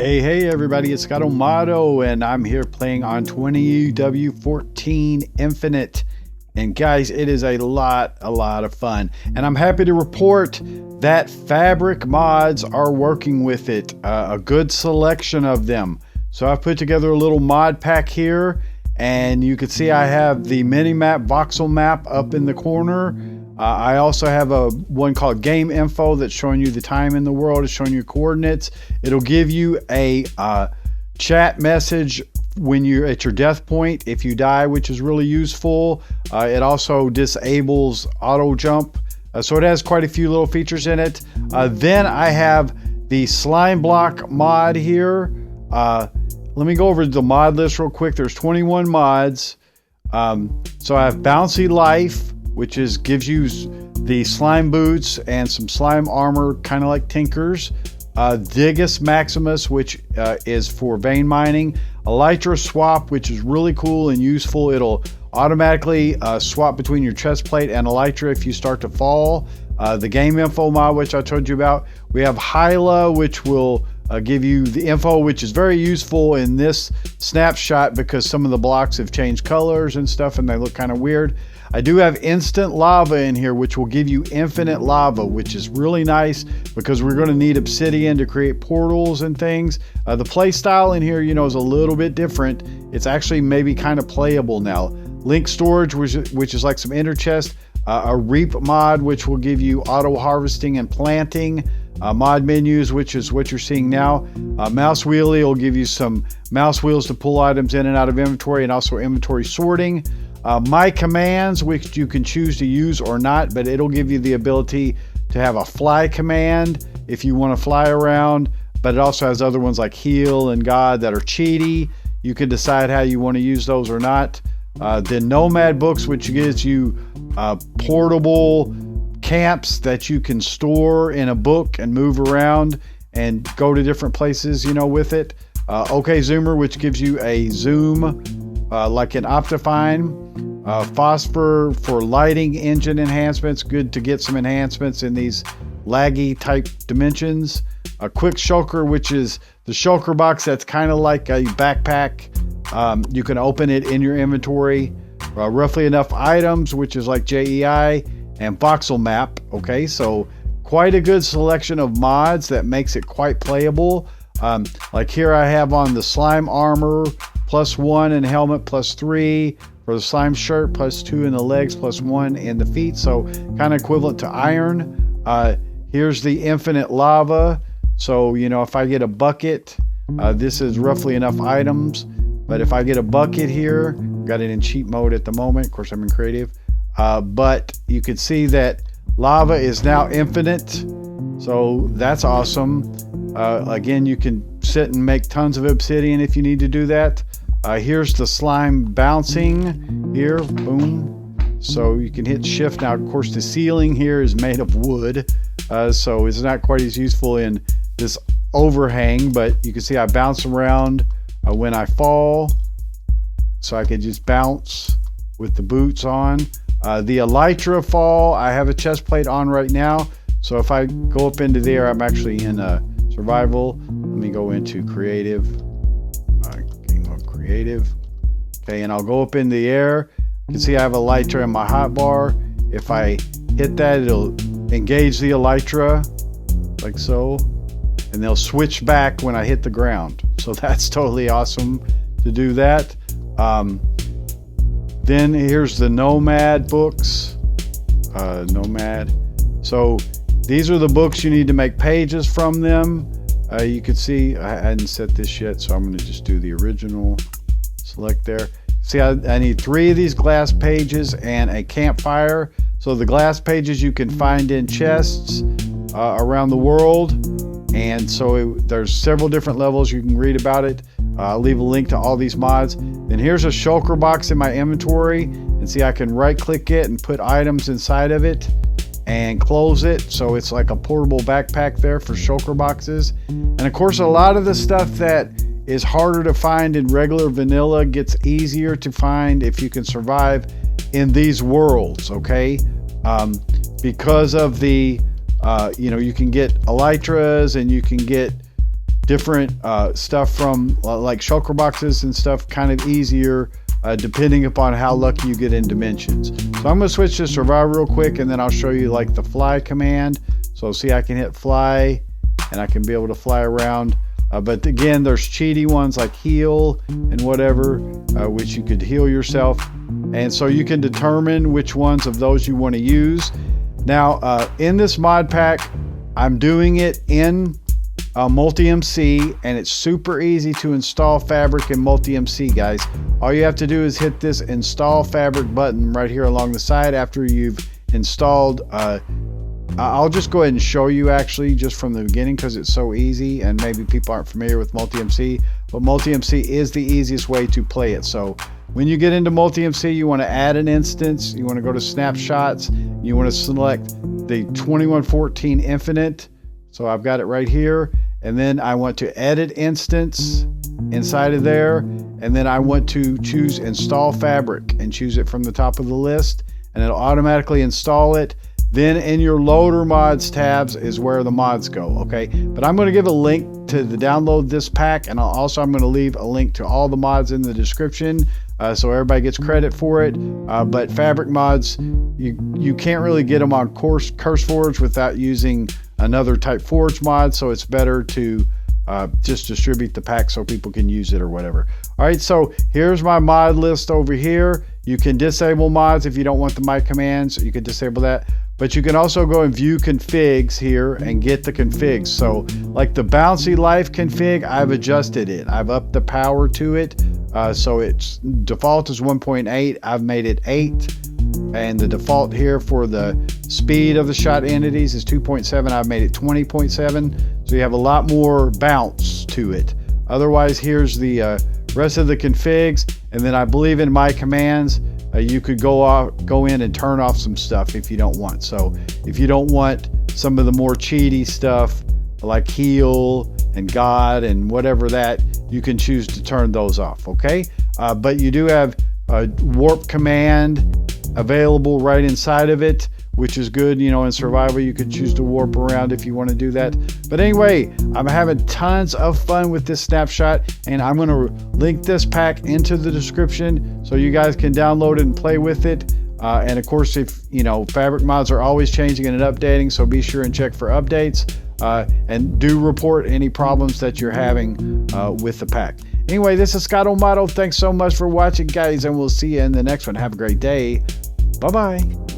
Hey everybody, it's Scott Amato and I'm here playing on 20UW14 Infinite. And guys, it is a lot of fun. And I'm happy to report that Fabric mods are working with it. A good selection of them. So I've put together a little mod pack here, and you can see I have the MiniMap voxel map up in the corner. I also have one called Game Info that's showing you the time in the world. It's showing you coordinates. It'll give you a chat message when you're at your death point if you die, which is really useful. It also disables auto jump. So it has quite a few little features in it. Then I have the slime block mod here. Let me go over the mod list real quick. There's 21 mods. So I have Bouncy Life, which gives you the slime boots and some slime armor, kind of like Tinker's. Digus Maximus, which is for vein mining. Elytra Swap, which is really cool and useful. It'll automatically swap between your chest plate and Elytra if you start to fall. The Game Info mod, which I told you about. We have Hyla, which will give you the info, which is very useful in this snapshot because some of the blocks have changed colors and stuff and they look kind of weird. I do have instant lava in here, which will give you infinite lava, which is really nice because we're going to need obsidian to create portals and things. The play style in here, is a little bit different. It's actually maybe kind of playable now. Link storage, which is like some ender chest. A reap mod, which will give you auto harvesting and planting. Mod menus, which is what you're seeing now. Mouse wheelie will give you some mouse wheels to pull items in and out of inventory, and also inventory sorting. My commands, which you can choose to use or not, but it'll give you the ability to have a fly command if you want to fly around, but it also has other ones like heal and god that are cheaty. You can decide how you want to use those or not. The nomad books, which gives you portable camps that you can store in a book and move around and go to different places, with it. OK Zoomer, which gives you a zoom like an Optifine. Phosphor for lighting engine enhancements, good to get some enhancements in these laggy type dimensions. A quick shulker, which is the shulker box that's kind of like a backpack. You can open it in your inventory. Roughly enough items, which is like JEI, and voxel map. Okay, so quite a good selection of mods that makes it quite playable. Like here I have on the slime armor +1 and helmet +3. For the slime shirt +2 in the legs, +1 in the feet, so kind of equivalent to iron. Here's the infinite lava. So if I get a bucket, this is roughly enough items, but if I get a bucket here, got it in cheat mode at the moment, of course I'm in creative, but you can see that lava is now infinite, so that's awesome. Again, you can sit and make tons of obsidian if you need to do that. Here's the slime bouncing here, boom. So you can hit shift. Now, of course, the ceiling here is made of wood, so it's not quite as useful in this overhang, but you can see I bounce around when I fall, so I can just bounce with the boots on. The Elytra fall, I have a chest plate on right now, so if I go up into there, I'm actually in survival. Let me go into creative. Okay, and I'll go up in the air. You can see I have a Elytra in my hotbar. If I hit that, it'll engage the Elytra like so, and they'll switch back when I hit the ground. So that's totally awesome to do that. Then here's the Nomad books. Nomad. So these are the books you need to make pages from them. You can see I hadn't set this yet, so I'm going to just do the original. Select there. See, I need 3 of these glass pages and a campfire. So the glass pages you can find in chests around the world, and so there's several different levels. You can read about it. I'll leave a link to all these mods. Then here's a shulker box in my inventory, and see I can right click it and put items inside of it and close it, so it's like a portable backpack there for shulker boxes. And of course, a lot of the stuff that is harder to find in regular vanilla gets easier to find if you can survive in these worlds, okay? Because of the you can get elytras and you can get different stuff from like shulker boxes and stuff kind of easier depending upon how lucky you get in dimensions. So I'm going to switch to survival real quick, and then I'll show you like the fly command. So see, I can hit fly and I can be able to fly around. But again, there's cheaty ones like heal and whatever, which you could heal yourself. And so you can determine which ones of those you want to use. Now, in this mod pack, I'm doing it in MultiMC, and it's super easy to install Fabric in MultiMC, guys. All you have to do is hit this install Fabric button right here along the side after you've installed. I'll just go ahead and show you actually just from the beginning because it's so easy, and maybe people aren't familiar with MultiMC, but MultiMC is the easiest way to play it. So when you get into MultiMC, you want to add an instance, you want to go to snapshots, you want to select the 2114 Infinite. So I've got it right here, and then I want to edit instance inside of there, and then I want to choose install Fabric and choose it from the top of the list, and it'll automatically install it. Then in your loader mods tabs is where the mods go, okay? But I'm going to give a link to the download this pack, and I'm going to leave a link to all the mods in the description so everybody gets credit for it. But Fabric mods, you can't really get them on CurseForge without using another type Forge mod, so it's better to just distribute the pack so people can use it or whatever. All right, so here's my mod list over here. You can disable mods if you don't want the mod commands. You can disable that. But you can also go and view configs here and get the configs. So like the bouncy life config, I've adjusted it. I've upped the power to it. So its default is 1.8. I've made it 8. And the default here for the speed of the shot entities is 2.7. I've made it 20.7. So you have a lot more bounce to it. Otherwise, here's the rest of the configs. And then I believe in my commands, you could go in and turn off some stuff if you don't want. So if you don't want some of the more cheaty stuff like heal and God and whatever that, you can choose to turn those off, okay? But you do have a warp command available right inside of it, which is good. You know, in survival you could choose to warp around if you want to do that. But anyway, I'm having tons of fun with this snapshot, and I'm going to link this pack into the description so you guys can download it and play with it. And of course, if you know, Fabric mods are always changing and updating, so be sure and check for updates, and do report any problems that you're having with the pack. Anyway, this is Scott O'Mato. Thanks so much for watching, guys, and we'll see you in the next one. Have a great day. Bye-bye.